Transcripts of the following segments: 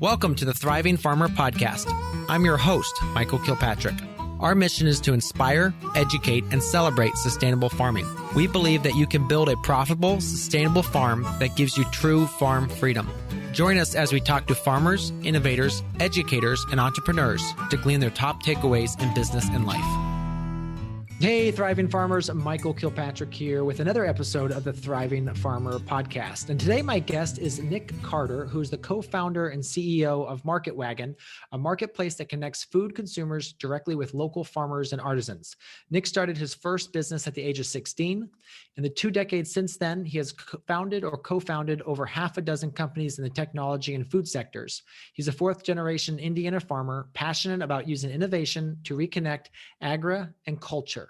Welcome to the Thriving Farmer Podcast. I'm your host, Michael Kilpatrick. Our mission is to inspire, educate, and celebrate sustainable farming. We believe that you can build a profitable, sustainable farm that gives you true farm freedom. Join us as we talk to farmers, innovators, educators, and entrepreneurs to glean their top takeaways in business and life. Hey, Thriving Farmers, Michael Kilpatrick here with another episode of the Thriving Farmer Podcast. And today my guest is Nick Carter, who's the co-founder and CEO of Market Wagon, a marketplace that connects food consumers directly with local farmers and artisans. Nick started his first business at the age of 16. In the 2 decades since then, he has founded or co-founded over half a dozen companies in the technology and food sectors. He's a fourth-generation Indiana farmer, passionate about using innovation to reconnect agri and culture.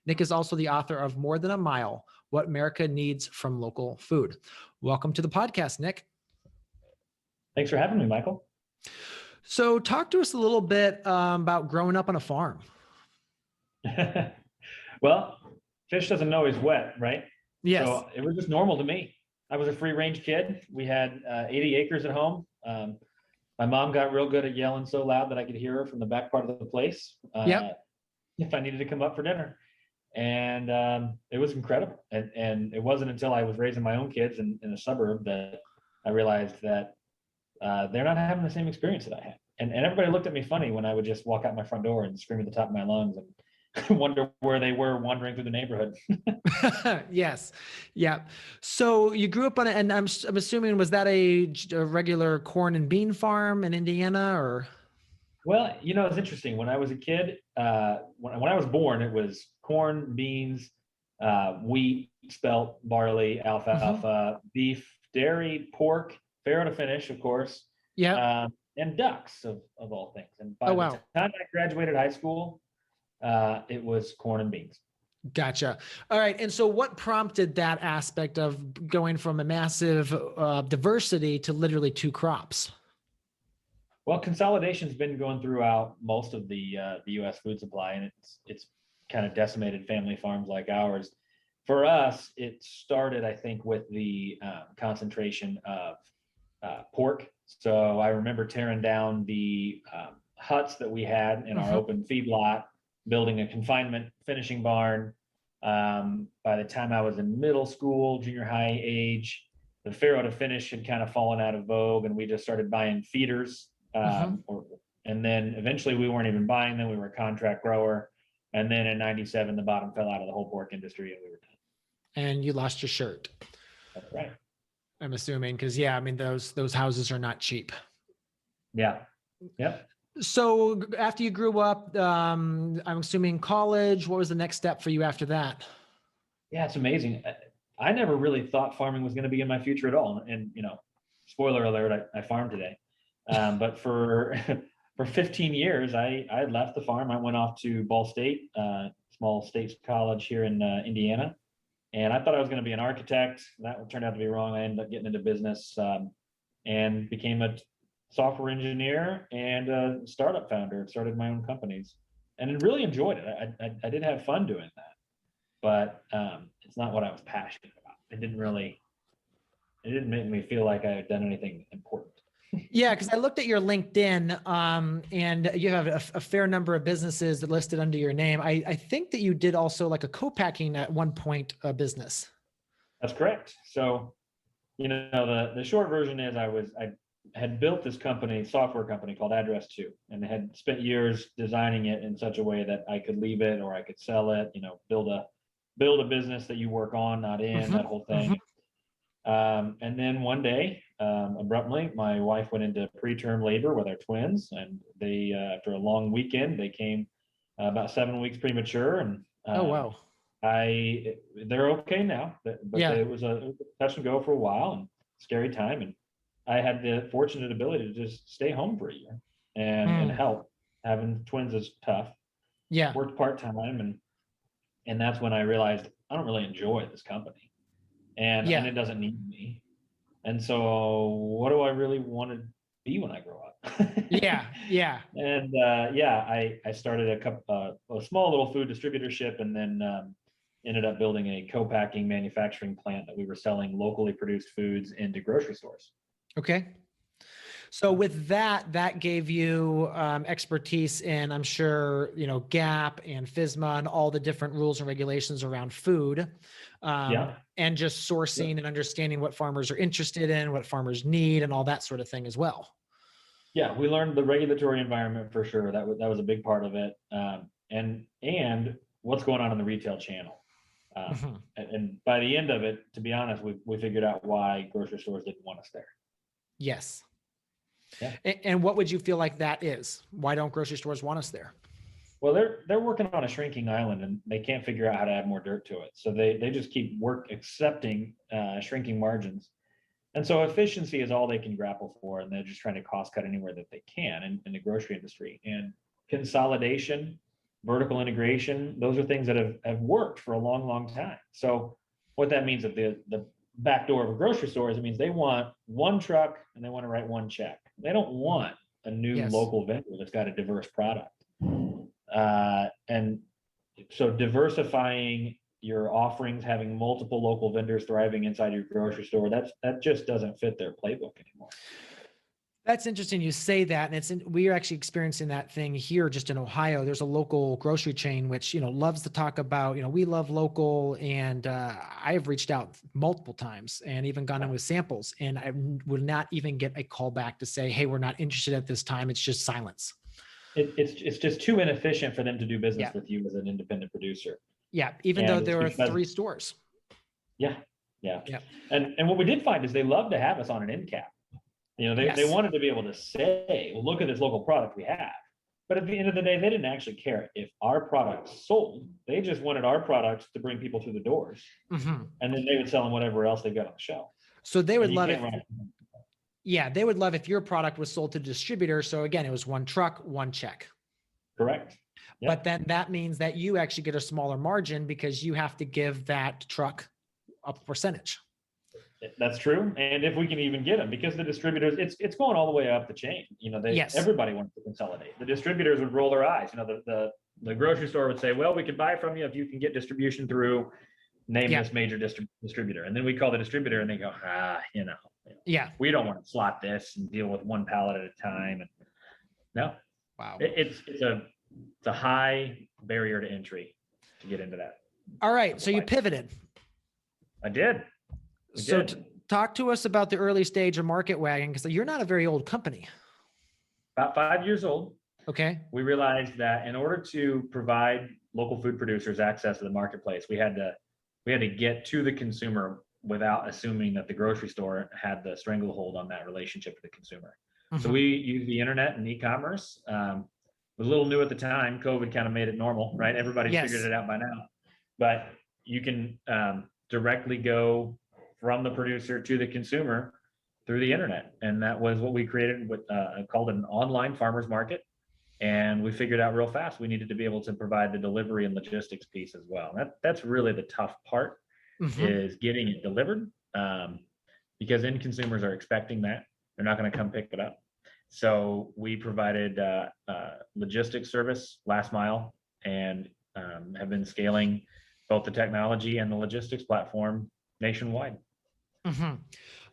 Nick is also the author of More Than a Mile, What America Needs from Local Food. Welcome to the podcast, Nick. Thanks for having me, Michael. So talk to us a little bit about growing up on a farm. Well, fish doesn't know he's wet, right? Yes. So it was just normal to me. I was a free range kid. We had 80 acres at home. My mom got real good at yelling so loud that I could hear her from the back part of the place. If I needed to come up for dinner. And it was incredible. And it wasn't until I was raising my own kids in a suburb that I realized that they're not having the same experience that I had. And everybody looked at me funny when I would just walk out my front door and scream at the top of my lungs and wonder where they were wandering through the neighborhood. Yes. Yeah. So you grew up on it, and I'm assuming, was that a regular corn and bean farm in Indiana, or? Well, it's interesting. When I was a kid, when I was born, it was corn, beans, wheat, spelt, barley, alfalfa, beef, dairy, pork, farrow to finish, of course. Yeah. And ducks of all things. And by wow. the time I graduated high school, it was corn and beans. Gotcha. All right. And so what prompted that aspect of going from a massive diversity to literally 2 crops? Well, consolidation's been going throughout most of the U.S. food supply, and it's kind of decimated family farms like ours. For us, it started, I think, with the concentration of pork. So I remember tearing down the huts that we had in our open feedlot, building a confinement finishing barn. By the time I was in middle school, junior high age, the farrow to finish had kind of fallen out of vogue, and we just started buying feeders. And then eventually we weren't even buying them. We were a contract grower. And then in 97, the bottom fell out of the whole pork industry and we were done. And you lost your shirt. That's right. I'm assuming, because those houses are not cheap. Yeah. Yep. So after you grew up, I'm assuming college, what was the next step for you after that? Yeah, it's amazing. I never really thought farming was going to be in my future at all. And, spoiler alert, I farm today. But for 15 years, I had left the farm. I went off to Ball State, small state college here in Indiana. And I thought I was going to be an architect. That turned out to be wrong. I ended up getting into business and became a software engineer and a startup founder. Started my own companies and really enjoyed it. I did have fun doing that, but it's not what I was passionate about. It didn't make me feel like I had done anything important. Yeah, because I looked at your LinkedIn and you have a fair number of businesses listed under your name. I think that you did also like a co-packing at one point business. That's correct. So, the short version is I had built this software company called Address 2, and had spent years designing it in such a way that I could leave it or I could sell it, build a business that you work on, not in, that whole thing. And then one day, abruptly, my wife went into preterm labor with our twins, and they, after a long weekend, they came about 7 weeks premature. And oh, wow. They're okay now, but it was a touch and go for a while and scary time. And I had the fortunate ability to just stay home for a year and help. Having twins is tough. Yeah. Worked part-time, and that's when I realized I don't really enjoy this company. And it doesn't need me. And so what do I really want to be when I grow up? Yeah. And I started a small little food distributorship, and then ended up building a co-packing manufacturing plant that we were selling locally produced foods into grocery stores. Okay. So with that, that gave you expertise in, I'm sure, GAP and FSMA and all the different rules and regulations around food, Yeah. and just sourcing and understanding what farmers are interested in, what farmers need, and all that sort of thing as well. Yeah, we learned the regulatory environment for sure. That was a big part of it, and what's going on in the retail channel. And by the end of it, to be honest, we figured out why grocery stores didn't want us there. Yes. Yeah. And what would you feel like that is? Why don't grocery stores want us there? Well, they're working on a shrinking island, and they can't figure out how to add more dirt to it. So they just keep accepting shrinking margins. And so efficiency is all they can grapple for, and they're just trying to cost cut anywhere that they can in the grocery industry. And consolidation, vertical integration, those are things that have worked for a long, long time. So what that means at the back door of a grocery store is it means they want one truck and they want to write one check. They don't want a new local vendor that's got a diverse product. And so diversifying your offerings, having multiple local vendors thriving inside your grocery store, that just doesn't fit their playbook anymore. That's interesting you say that. And we are actually experiencing that thing here just in Ohio. There's a local grocery chain, which, loves to talk about, we love local. And I have reached out multiple times and even gone in with samples, and I would not even get a call back to say, hey, we're not interested at this time. It's just silence. It's just too inefficient for them to do business with you as an independent producer. Yeah. Even though there are 3 stores. Yeah. And what we did find is they love to have us on an end cap. They wanted to be able to say, well, look at this local product we have. But at the end of the day, they didn't actually care if our product sold. They just wanted our products to bring people through the doors. And then they would sell them whatever else they've got on the shelf. So they would love it. Yeah, they would love if your product was sold to distributor. So again, it was one truck, one check. Correct. Yep. But then that means that you actually get a smaller margin because you have to give that truck a percentage. That's true. And if we can even get them, because the distributors, it's going all the way up the chain. Everybody wants to consolidate. The distributors would roll their eyes. The grocery store would say, well, we could buy from you if you can get distribution through this major distributor. And then we call the distributor and they go, we don't want to slot this and deal with one pallet at a time. And no, wow, it's a high barrier to entry to get into that. All right. So you pivoted. I did. So talk to us about the early stage of Market Wagon, because you're not a very old company. About 5 years old. Okay. We realized that in order to provide local food producers access to the marketplace, we had to get to the consumer without assuming that the grocery store had the stranglehold on that relationship with the consumer. So we use the internet and e-commerce. It was a little new at the time. COVID kind of made it normal, right? Everybody's figured it out by now. But you can directly go from the producer to the consumer through the internet. And that was what we created with called an online farmers market. And we figured out real fast we needed to be able to provide the delivery and logistics piece as well. That's really the tough part, is getting it delivered, because end consumers are expecting that. They're not going to come pick it up. So we provided logistics service, last mile, and have been scaling both the technology and the logistics platform nationwide.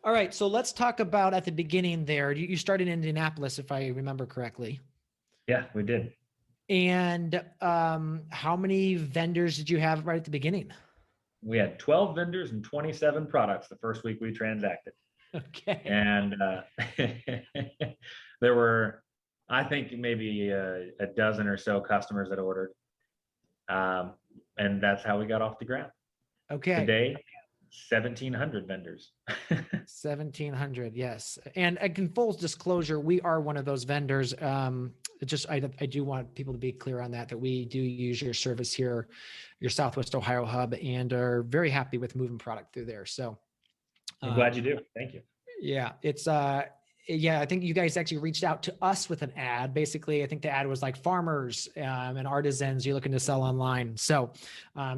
All right. So let's talk about at the beginning there. You started in Indianapolis, if I remember correctly. Yeah, we did. And how many vendors did you have right at the beginning? We had 12 vendors and 27 products the first week we transacted. Okay. And there were, I think, maybe a dozen or so customers that ordered. And that's how we got off the ground. Okay. Today, 1,700 vendors. 1,700, yes. And in full disclosure, we are one of those vendors. I do want people to be clear on that we do use your service here, your Southwest Ohio hub, and are very happy with moving product through there. So I'm glad you do. Thank you. Yeah, it's I think you guys actually reached out to us with an ad. Basically, I think the ad was like farmers and artisans you're looking to sell online. So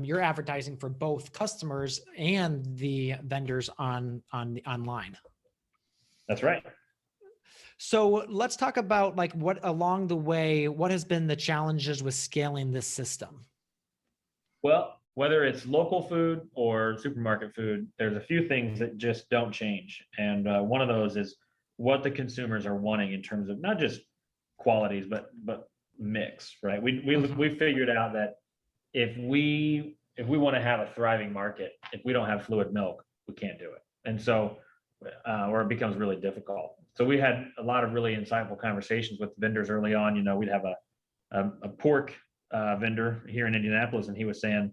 you're advertising for both customers and the vendors online. That's right. So let's talk about what along the way, what has been the challenges with scaling this system? Well, whether it's local food or supermarket food, there's a few things that just don't change. And one of those is what the consumers are wanting in terms of not just qualities, but mix, right? We figured out that if we want to have a thriving market, if we don't have fluid milk, we can't do it. And so, or it becomes really difficult. So we had a lot of really insightful conversations with vendors early on. We'd have a pork vendor here in Indianapolis, and he was saying,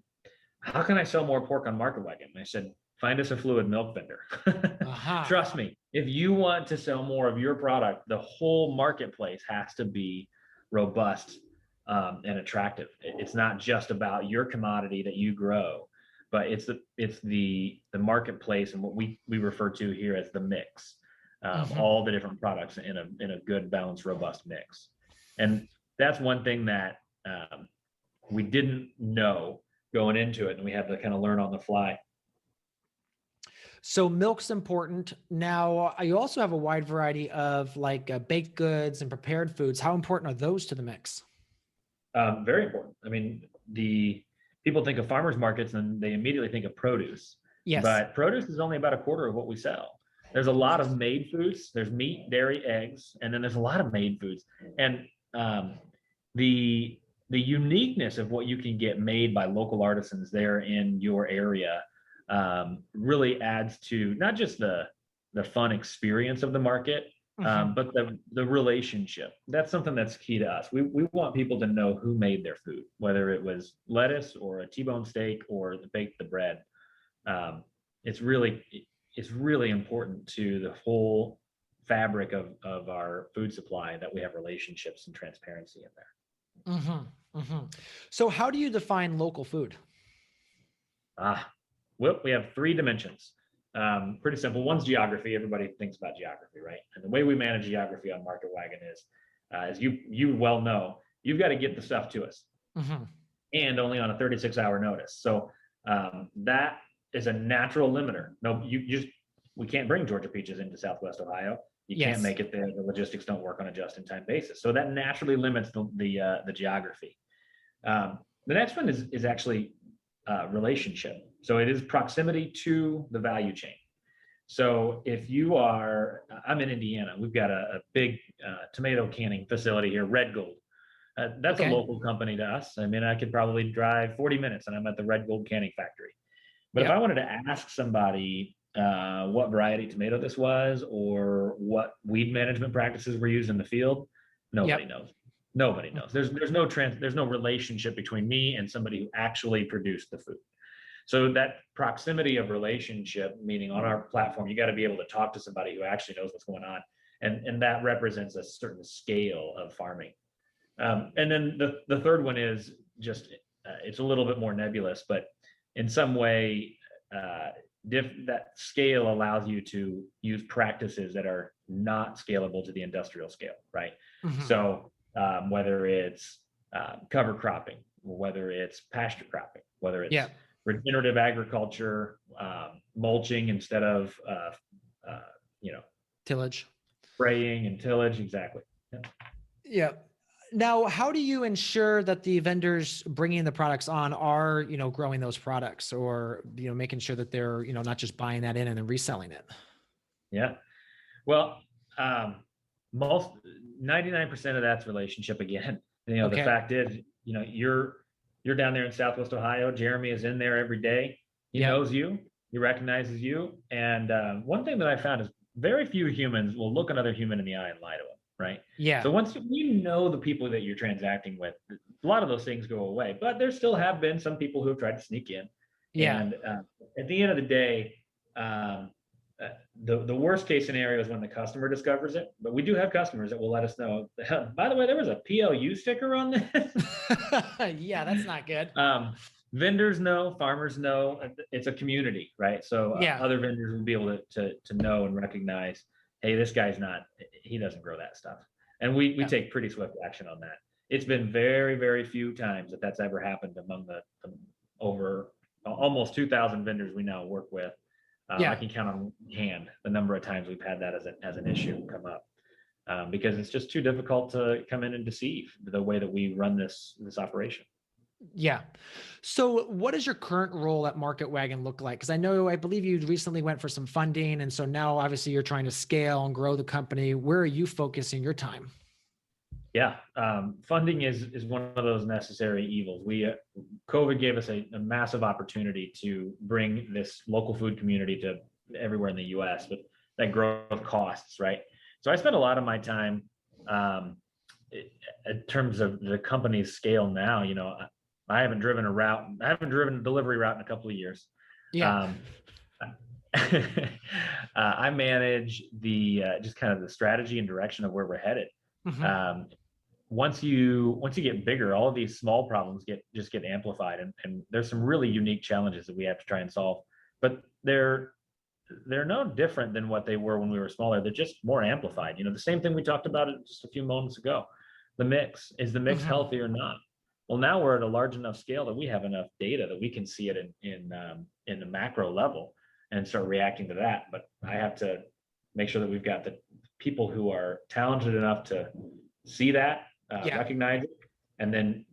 how can I sell more pork on Market Wagon? And I said, find us a fluid milk vendor. Trust me, if you want to sell more of your product, the whole marketplace has to be robust and attractive. It's not just about your commodity that you grow, but it's the marketplace and what we refer to here as the mix. All the different products in a good, balanced, robust mix. And that's one thing that we didn't know going into it, and we had to kind of learn on the fly. So milk's important. Now, you also have a wide variety of like baked goods and prepared foods. How important are those to the mix? Very important. I mean, the people think of farmers markets and they immediately think of produce. Yes. But produce is only about a quarter of what we sell. There's a lot of made foods. There's meat, dairy, eggs, and then there's a lot of made foods. And the uniqueness of what you can get made by local artisans there in your area really adds to not just the fun experience of the market, but the relationship. That's something that's key to us. We want people to know who made their food, whether it was lettuce or a T-bone steak or baked the bread. It's really important to the whole fabric of our food supply that we have relationships and transparency in there. So how do you define local food? Well, we have 3 dimensions. Pretty simple. One's geography. Everybody thinks about geography, right? And the way we manage geography on Market Wagon is, as you well know, you've got to get the stuff to us, and only on a 36-hour notice. So that is a natural limiter. No, we can't bring Georgia peaches into Southwest Ohio. You can't make it there. The logistics don't work on a just-in-time basis. So that naturally limits the geography. The next one is actually relationship. So it is proximity to the value chain. So if I'm in Indiana, we've got a big tomato canning facility here, Red Gold. That's a local company to us. I mean, I could probably drive 40 minutes and I'm at the Red Gold canning factory. But if I wanted to ask somebody what variety tomato this was or what weed management practices were used in the field, nobody knows. Nobody knows. There's no relationship between me and somebody who actually produced the food. So that proximity of relationship, meaning on our platform, you got to be able to talk to somebody who actually knows what's going on, and that represents a certain scale of farming. And then the third one is just it's a little bit more nebulous, but in some way, that scale allows you to use practices that are not scalable to the industrial scale, right? So whether it's cover cropping, or whether it's pasture cropping, whether it's regenerative agriculture, mulching instead of tillage, spraying and tillage, exactly. Yeah. Now, how do you ensure that the vendors bringing the products on are, growing those products, or, making sure that they're, not just buying that in and then reselling it? Yeah. Well, most 99% of that's relationship again. The fact is, you're down there in Southwest Ohio. Jeremy is in there every day. He knows you. He recognizes you. And one thing that I found is very few humans will look another human in the eye and lie to them, right? Yeah. So once you know the people that you're transacting with, a lot of those things go away. But there still have been some people who have tried to sneak in. Yeah. And at the end of the day, the worst case scenario is when the customer discovers it, but we do have customers that will let us know, by the way, there was a PLU sticker on this. Yeah, that's not good. Vendors know, farmers know, it's a community, right? So other vendors will be able to know and recognize, hey, this guy's he doesn't grow that stuff. And we take pretty swift action on that. It's been very, very few times that's ever happened among the over almost 2,000 vendors we now work with. I can count on hand the number of times we've had that as an issue come up, because it's just too difficult to come in and deceive the way that we run this operation. Yeah. So what does your current role at Market Wagon look like? Because I believe you recently went for some funding. And so now obviously you're trying to scale and grow the company. Where are you focusing your time? Yeah, funding is one of those necessary evils. COVID gave us a massive opportunity to bring this local food community to everywhere in the U.S., but that growth costs, right? So I spend a lot of my time, um, in terms of the company's scale now. I haven't driven a delivery route in a couple of years. Yeah. Um, I manage the just kind of the strategy and direction of where we're headed. Mhm. Um, once you get bigger, all of these small problems get amplified, and there's some really unique challenges that we have to try and solve. But they're no different than what they were when we were smaller. They're just more amplified. The same thing we talked about it just a few moments ago. The mix, is the mix Mhm. healthy or not? Well, now we're at a large enough scale that we have enough data that we can see it in the macro level and start reacting to that. But I have to make sure that we've got the people who are talented enough to see that, Yeah. recognize it, and then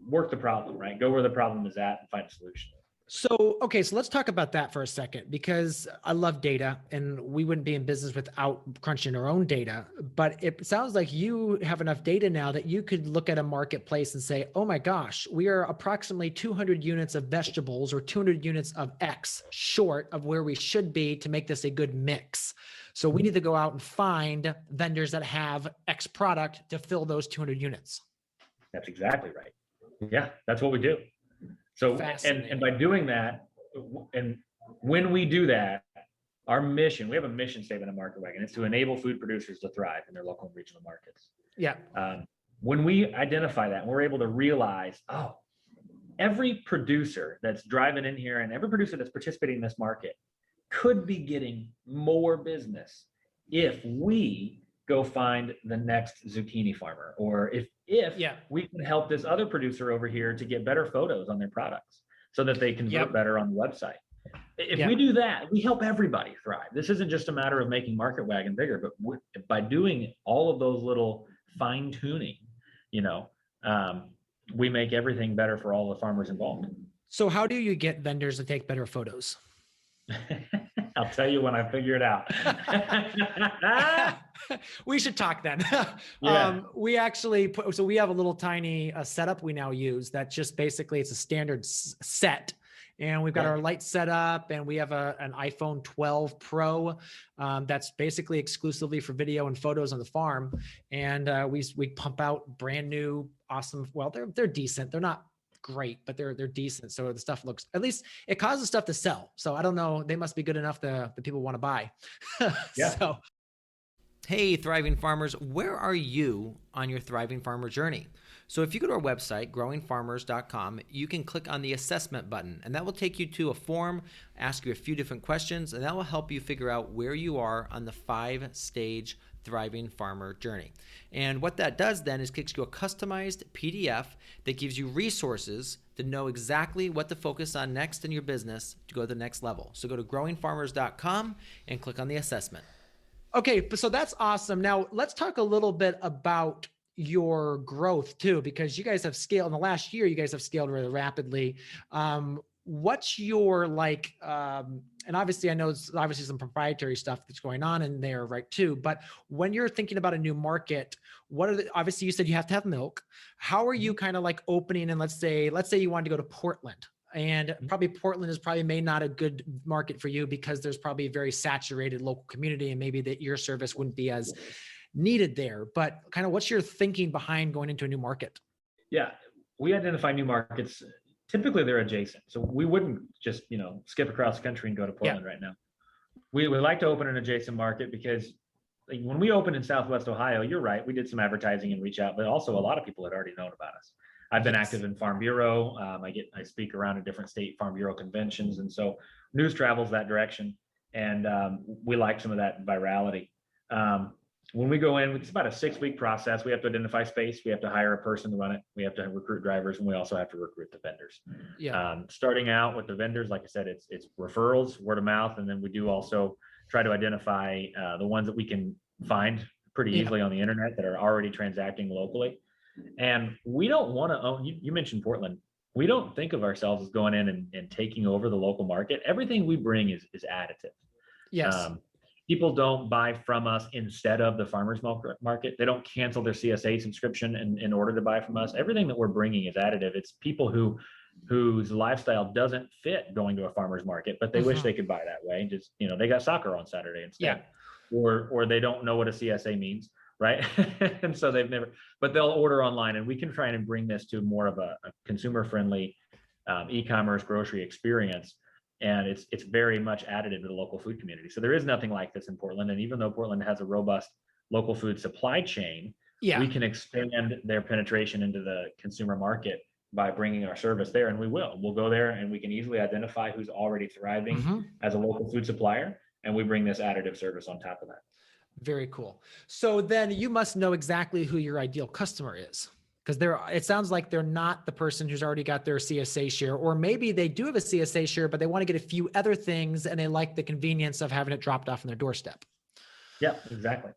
work the problem, right? Go where the problem is at and find a solution. So, okay, so let's talk about that for a second because I love data and we wouldn't be in business without crunching our own data. But it sounds like you have enough data now that you could look at a marketplace and say, oh my gosh, we are approximately 200 units of vegetables or 200 units of X short of where we should be to make this a good mix. So we need to go out and find vendors that have X product to fill those 200 units. That's exactly right. Yeah, that's what we do. So, and by doing that, and when we do that, our mission, we have a mission statement at Market Wagon. It's to enable food producers to thrive in their local and regional markets. Yeah. When we identify that, we're able to realize, oh, every producer that's driving in here and every producer that's participating in this market could be getting more business if we go find the next zucchini farmer, or if Yeah. we can help this other producer over here to get better photos on their products so that they convert Yep. better on the website. If Yep. we do that, we help everybody thrive. This isn't just a matter of making Market Wagon bigger, but by doing all of those little fine tuning, you know, we make everything better for all the farmers involved. So how do you get vendors to take better photos? I'll tell you when I figure it out. We should talk then. Yeah. We actually so we have a little tiny setup we now use that just basically it's a standard set. And we've got our lights set up and we have an iPhone 12 Pro that's basically exclusively for video and photos on the farm. And we pump out brand new, awesome. Well, they're decent. They're not great, but they're decent. So the stuff looks, at least it causes stuff to sell. So I don't know, they must be good enough that the people want to buy. Yeah. So, hey, thriving farmers, where are you on your thriving farmer journey? So if you go to our website, growingfarmers.com, you can click on the assessment button and that will take you to a form, ask you a few different questions, and that will help you figure out where you are on the 5-stage thriving farmer journey. And what that does then is kicks you a customized PDF that gives you resources to know exactly what to focus on next in your business to go to the next level. So go to growingfarmers.com and click on the assessment. Okay, so that's awesome. Now let's talk a little bit about your growth too, because you guys have scaled in the last year, you guys have scaled really rapidly. What's your and obviously I know it's obviously some proprietary stuff that's going on in there, right, too. But when you're thinking about a new market, obviously you said you have to have milk. How are you kind of like opening, and let's say you wanted to go to Portland, and probably Portland is may not a good market for you because there's probably a very saturated local community and maybe that your service wouldn't be as needed there. But kind of what's your thinking behind going into a new market? Yeah, we identify new markets. Typically they're adjacent. So we wouldn't just, skip across the country and go to Portland right now. We would like to open an adjacent market because when we opened in Southwest Ohio, you're right, we did some advertising and reach out, but also a lot of people had already known about us. I've been active in Farm Bureau. I speak around at different state Farm Bureau conventions. And so news travels that direction. And we like some of that virality. When we go in, it's about a 6-week process. We have to identify space. We have to hire a person to run it. We have to recruit drivers, and we also have to recruit the vendors. Yeah. Starting out with the vendors, like I said, it's referrals, word of mouth, and then we do also try to identify the ones that we can find pretty easily on the internet that are already transacting locally. And we don't want to own, you mentioned Portland. We don't think of ourselves as going in and taking over the local market. Everything we bring is additive. Yes. People don't buy from us instead of the farmers market. They don't cancel their CSA subscription in order to buy from us. Everything that we're bringing is additive. It's people whose lifestyle doesn't fit going to a farmer's market, but they wish they could buy that way. And just, they got soccer on Saturday instead, or they don't know what a CSA means, right? And so but they'll order online, and we can try and bring this to more of a consumer friendly e-commerce grocery experience. And it's very much additive to the local food community. So there is nothing like this in Portland. And even though Portland has a robust local food supply chain, we can expand their penetration into the consumer market by bringing our service there. And we'll go there, and we can easily identify who's already thriving as a local food supplier. And we bring this additive service on top of that. Very cool. So then you must know exactly who your ideal customer is. Because it sounds like they're not the person who's already got their CSA share, or maybe they do have a CSA share, but they want to get a few other things and they like the convenience of having it dropped off on their doorstep. Yeah, exactly.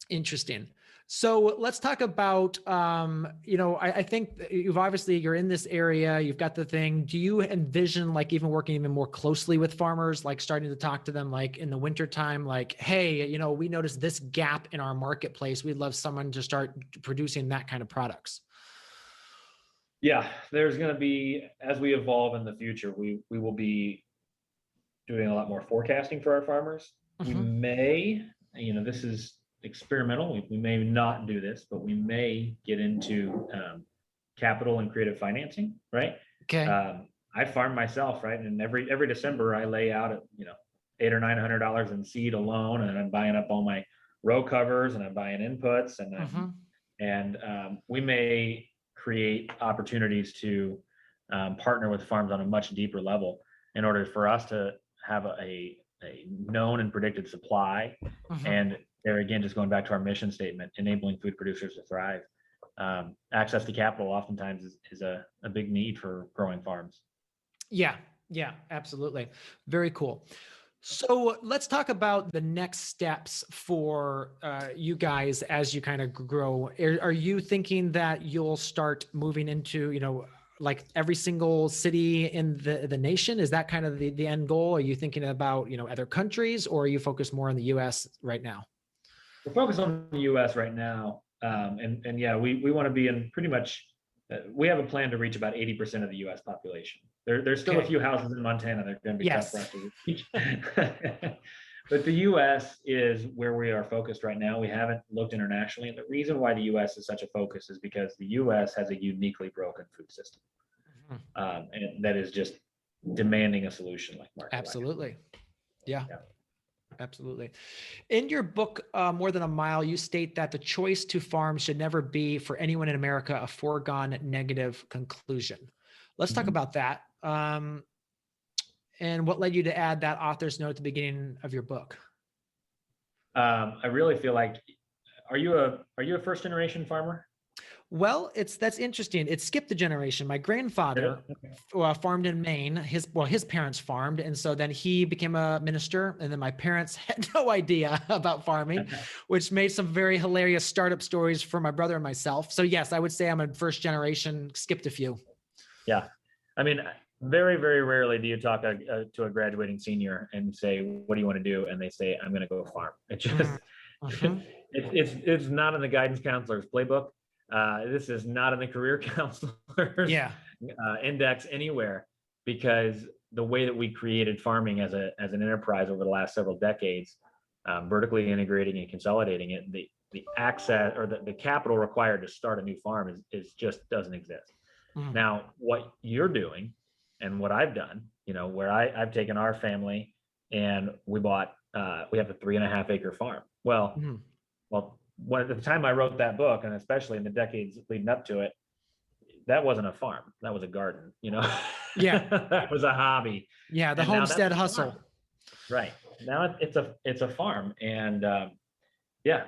Interesting. So let's talk about, I think you're in this area, you've got the thing. Do you envision like even working even more closely with farmers, like starting to talk to them like in the wintertime, like, hey, we noticed this gap in our marketplace. We'd love someone to start producing that kind of products. Yeah, there's going to be, as we evolve in the future, we will be doing a lot more forecasting for our farmers. We may, this is experimental. We may not do this, but we may get into capital and creative financing, right? Okay. I farm myself, right? And every December I lay out at $800 or $900 in seed alone, and I'm buying up all my row covers, and I'm buying inputs, and we may create opportunities to partner with farms on a much deeper level in order for us to have a known and predicted supply. And there again, just going back to our mission statement, enabling food producers to thrive. Access to capital oftentimes is a big need for growing farms. Yeah, absolutely. Very cool. So let's talk about the next steps for you guys as you kind of grow. Are you thinking that you'll start moving into, like every single city in the nation? Is that kind of the end goal? Are you thinking about, other countries, or are you focused more on the US right now? We're focused on the U.S. right now, and yeah, we want to be in pretty much. We have a plan to reach about 80% of the U.S. population. There's still a few houses in Montana that are going to be tough for us to reach. But the U.S. is where we are focused right now. We haven't looked internationally, and the reason why the U.S. is such a focus is because the U.S. has a uniquely broken food system, and that is just demanding a solution like Market Wagon. Absolutely, yeah. Absolutely. In your book, More Than a Mile, you state that the choice to farm should never be for anyone in America a foregone negative conclusion. Let's talk about that. And what led you to add that author's note at the beginning of your book? I really feel like, are you a first generation farmer? Well, that's interesting. It skipped a generation. My grandfather farmed in Maine. His parents farmed. And so then he became a minister. And then my parents had no idea about farming, which made some very hilarious startup stories for my brother and myself. So yes, I would say I'm a first generation, skipped a few. Yeah. I mean, very, very rarely do you talk to a graduating senior and say, what do you want to do? And they say, I'm going to go farm. It just, it's not in the guidance counselor's playbook. This is not in the career counselor's index anywhere, because the way that we created farming as an enterprise over the last several decades, vertically integrating and consolidating it, the access or the capital required to start a new farm is just doesn't exist. Now, what you're doing and what I've done, where I've taken our family and we have a 3.5 acre farm. Well, at the time I wrote that book, and especially in the decades leading up to it, that wasn't a farm. That was a garden, Yeah. That was a hobby. Yeah. The homestead hustle. Right. Now it's a farm. And I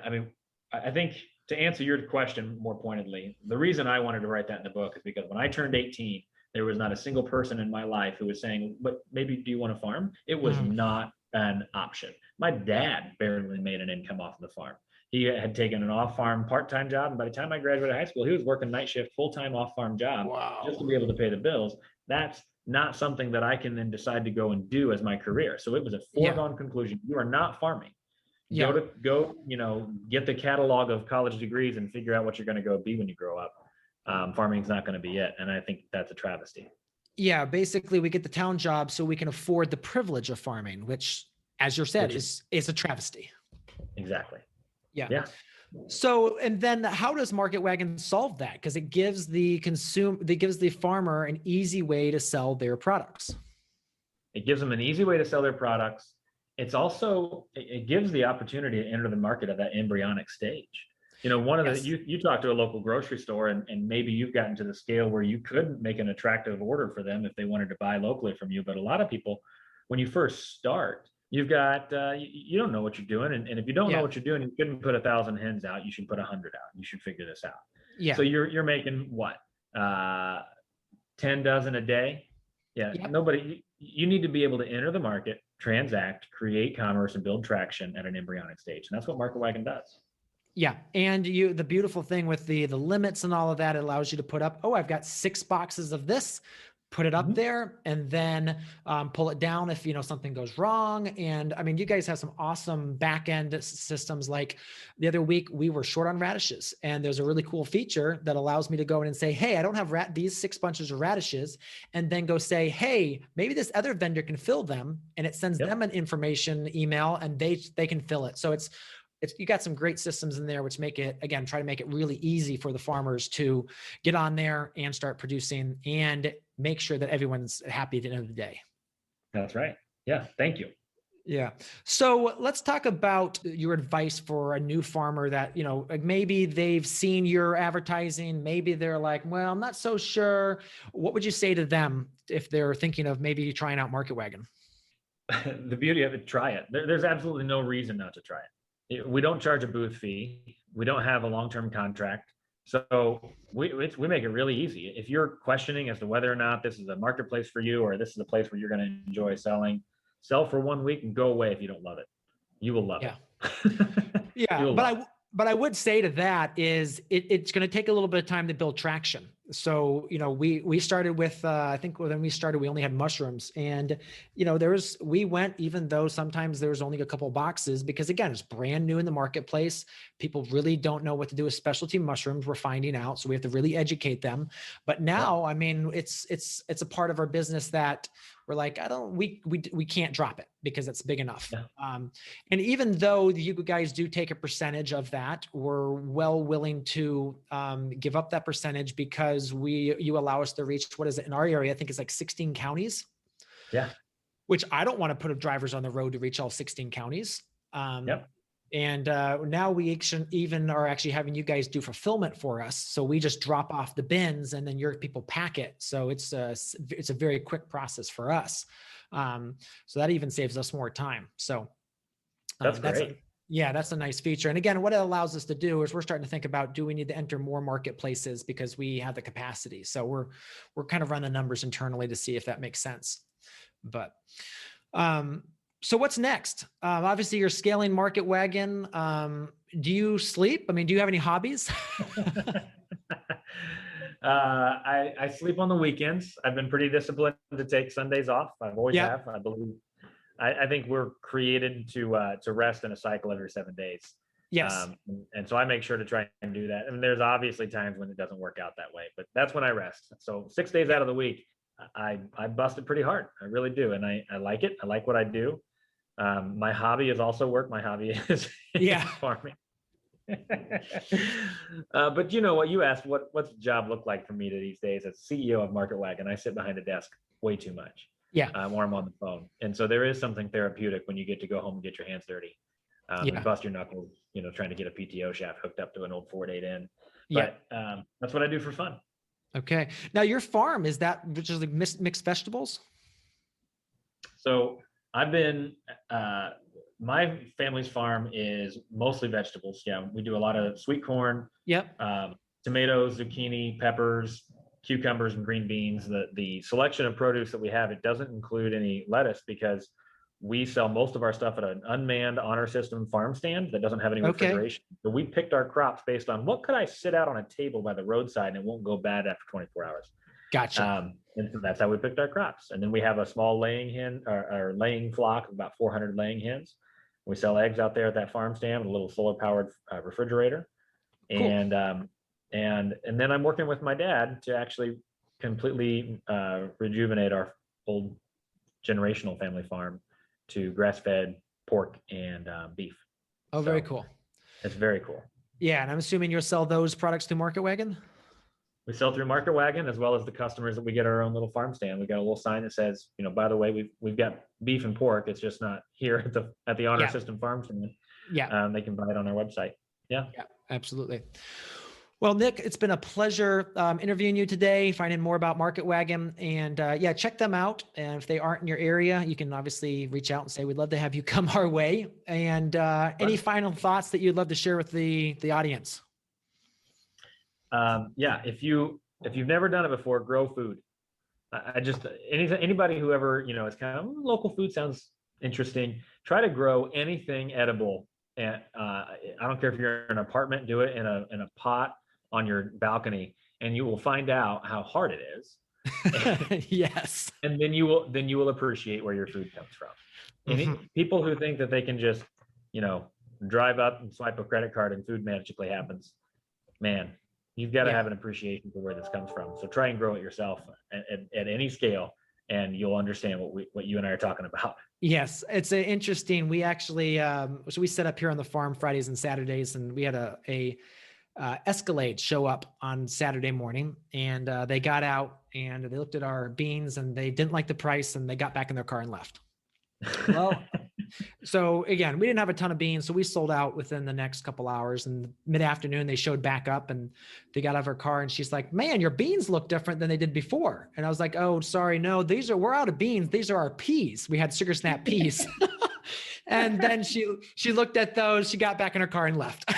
mean, I think to answer your question more pointedly, the reason I wanted to write that in the book is because when I turned 18, there was not a single person in my life who was saying, but maybe do you want to farm? It was not an option. My dad barely made an income off of the farm. He had taken an off-farm part-time job, and by the time I graduated high school, he was working night shift, full-time off-farm job just to Wow. be able to pay the bills. That's not something that I can then decide to go and do as my career. So it was a Yeah. foregone conclusion. You are not farming. Yeah. Get the catalog of college degrees and figure out what you're going to go be when you grow up. Farming's not going to be it. And I think that's a travesty. Yeah. Basically, we get the town job so we can afford the privilege of farming, which, as you said, is a travesty. Exactly. Yeah. Yeah. So, and then how does Market Wagon solve that? Because it gives the farmer an easy way to sell their products. It gives them an easy way to sell their products. It gives the opportunity to enter the market at that embryonic stage. You talk to a local grocery store and maybe you've gotten to the scale where you could make an attractive order for them if they wanted to buy locally from you. But a lot of people, when you first start, you've got, you don't know what you're doing. And if you don't know what you're doing, you shouldn't put 1,000 hens out. You should put 100 out. You should figure this out. Yeah. So you're making what? 10 dozen a day. Yeah. Yep. You need to be able to enter the market, transact, create commerce, and build traction at an embryonic stage. And that's what Market Wagon does. Yeah. And the beautiful thing with the limits and all of that, it allows you to put up, I've got 6 boxes of this, put it up there, and then pull it down if, something goes wrong. And I mean, you guys have some awesome back end systems. Like the other week we were short on radishes, and there's a really cool feature that allows me to go in and say, hey, I don't have these 6 bunches of radishes, and then go say, hey, maybe this other vendor can fill them. And it sends them an information email and they can fill it. So it's you got some great systems in there, which make it, again, try to make it really easy for the farmers to get on there and start producing and make sure that everyone's happy at the end of the day. That's right. Yeah. Thank you. Yeah. So let's talk about your advice for a new farmer that, maybe they've seen your advertising. Maybe they're like, well, I'm not so sure. What would you say to them if they're thinking of maybe trying out Market Wagon? The beauty of it, try it. There's absolutely no reason not to try it. We don't charge a booth fee. We don't have a long-term contract. So we make it really easy. If you're questioning as to whether or not this is a marketplace for you, or this is a place where you're going to enjoy selling, sell for 1 week and go away if you don't love it. You will love it. Yeah. But I would say to that is it's going to take a little bit of time to build traction. So, we started with, I think when we started, we only had mushrooms, and, we went, even though sometimes there was only a couple of boxes, because again, it's brand new in the marketplace. People really don't know what to do with specialty mushrooms. We're finding out. So we have to really educate them. But now, I mean, it's a part of our business that we're like, we can't drop it because it's big enough. Yeah. And even though you guys do take a percentage of that, we're well willing to give up that percentage because you allow us to reach, what is it in our area? I think it's like 16 counties. Yeah. Which I don't want to put drivers on the road to reach all 16 counties. Yep. And now we even are actually having you guys do fulfillment for us. So we just drop off the bins and then your people pack it. So it's a very quick process for us. So that even saves us more time. So that's great. That's a nice feature. And again, what it allows us to do is we're starting to think about, do we need to enter more marketplaces because we have the capacity? So we're kind of running the numbers internally to see if that makes sense. But so what's next? Obviously you're scaling Market Wagon. Do you sleep? I mean, do you have any hobbies? I sleep on the weekends. I've been pretty disciplined to take Sundays off. I've always have. I believe. I think we're created to rest in a cycle every 7 days. Yes. And so I make sure to try and do that. I mean, there's obviously times when it doesn't work out that way, but that's when I rest. So 6 days out of the week, I bust it pretty hard. I really do. And I like it. I like what I do. My hobby is also work. My hobby is farming. But you know what you asked, what's the job look like for me these days as CEO of Market Wagon? I sit behind a desk way too much. Yeah. Or I'm on the phone. And so there is something therapeutic when you get to go home and get your hands dirty. And bust your knuckles, trying to get a PTO shaft hooked up to an old Ford 8N. But that's what I do for fun. Okay. Now your farm, is that which is like mixed vegetables? So I've been, my family's farm is mostly vegetables. Yeah. We do a lot of sweet corn, tomatoes, zucchini, peppers, cucumbers, and green beans. The selection of produce that we have, it doesn't include any lettuce because we sell most of our stuff at an unmanned honor system farm stand that doesn't have any Okay. refrigeration. So we picked our crops based on what could I sit out on a table by the roadside and it won't go bad after 24 hours. Gotcha. And so that's how we picked our crops. And then we have a small laying hen or laying flock of about 400 laying hens. We sell eggs out there at that farm stand with a little solar powered refrigerator. Cool. And then I'm working with my dad to actually completely rejuvenate our old generational family farm to grass-fed pork and beef. Oh, very cool. It's very cool. Yeah, and I'm assuming you'll sell those products through Market Wagon? We sell through Market Wagon as well as the customers that we get our own little farm stand. We got a little sign that says, by the way, we've got beef and pork. It's just not here at the Honor System Farm Stand. Yeah. They can buy it on our website. Yeah, absolutely. Well, Nick, it's been a pleasure interviewing you today, finding more about Market Wagon, and check them out. And if they aren't in your area, you can obviously reach out and say, we'd love to have you come our way. And any final thoughts that you'd love to share with the audience? If you've never done it before, grow food. Anybody who ever, is kind of local food sounds interesting. Try to grow anything edible. And I don't care if you're in an apartment, do it in a pot on your balcony, and you will find out how hard it is. Yes. And then you will appreciate where your food comes from. And people who think that they can just, drive up and swipe a credit card and food magically happens, man, you've got to have an appreciation for where this comes from. So try and grow it yourself at any scale, and you'll understand what you and I are talking about. Yes, it's interesting. We actually, so we set up here on the farm Fridays and Saturdays, and we had a Escalade show up on Saturday morning, and they got out and they looked at our beans and they didn't like the price, and they got back in their car and left. Well, so again, we didn't have a ton of beans, so we sold out within the next couple hours. And mid-afternoon, they showed back up and they got out of her car, and she's like, "Man, your beans look different than they did before." And I was like, "Oh, sorry, no, we're out of beans. These are our peas. We had sugar snap peas." And then she looked at those, she got back in her car and left.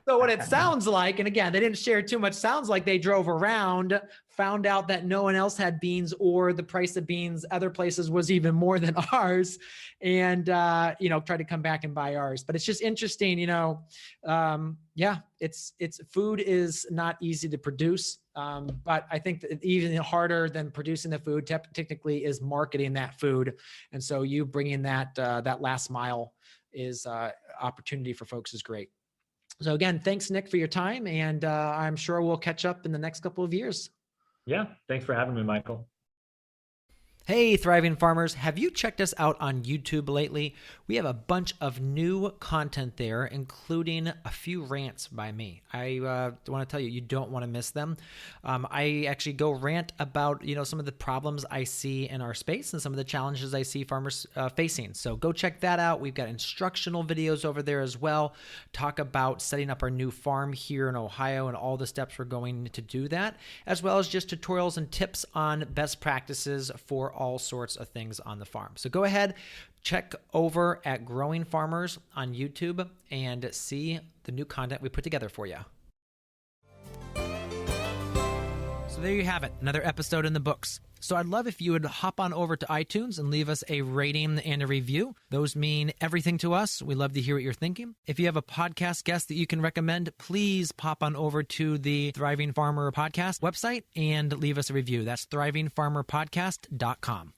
So what it sounds like, and again, they didn't share too much, sounds like they drove around, found out that no one else had beans, or the price of beans other places was even more than ours, and tried to come back and buy ours. But it's just interesting, it's food is not easy to produce. But I think that even harder than producing the food technically is marketing that food. And so you bringing that last mile is opportunity for folks is great. So again, thanks, Nick, for your time. And I'm sure we'll catch up in the next couple of years. Yeah. Thanks for having me, Michael. Hey, Thriving Farmers, have you checked us out on YouTube lately? We have a bunch of new content there, including a few rants by me. I want to tell you, you don't want to miss them. I actually go rant about, some of the problems I see in our space and some of the challenges I see farmers facing. So go check that out. We've got instructional videos over there as well. Talk about setting up our new farm here in Ohio and all the steps we're going to do that, as well as just tutorials and tips on best practices for all sorts of things on the farm. So go ahead, check over at Growing Farmers on YouTube and see the new content we put together for you. So there you have it, another episode in the books. So I'd love if you would hop on over to iTunes and leave us a rating and a review. Those mean everything to us. We love to hear what you're thinking. If you have a podcast guest that you can recommend, please pop on over to the Thriving Farmer Podcast website and leave us a review. That's thrivingfarmerpodcast.com.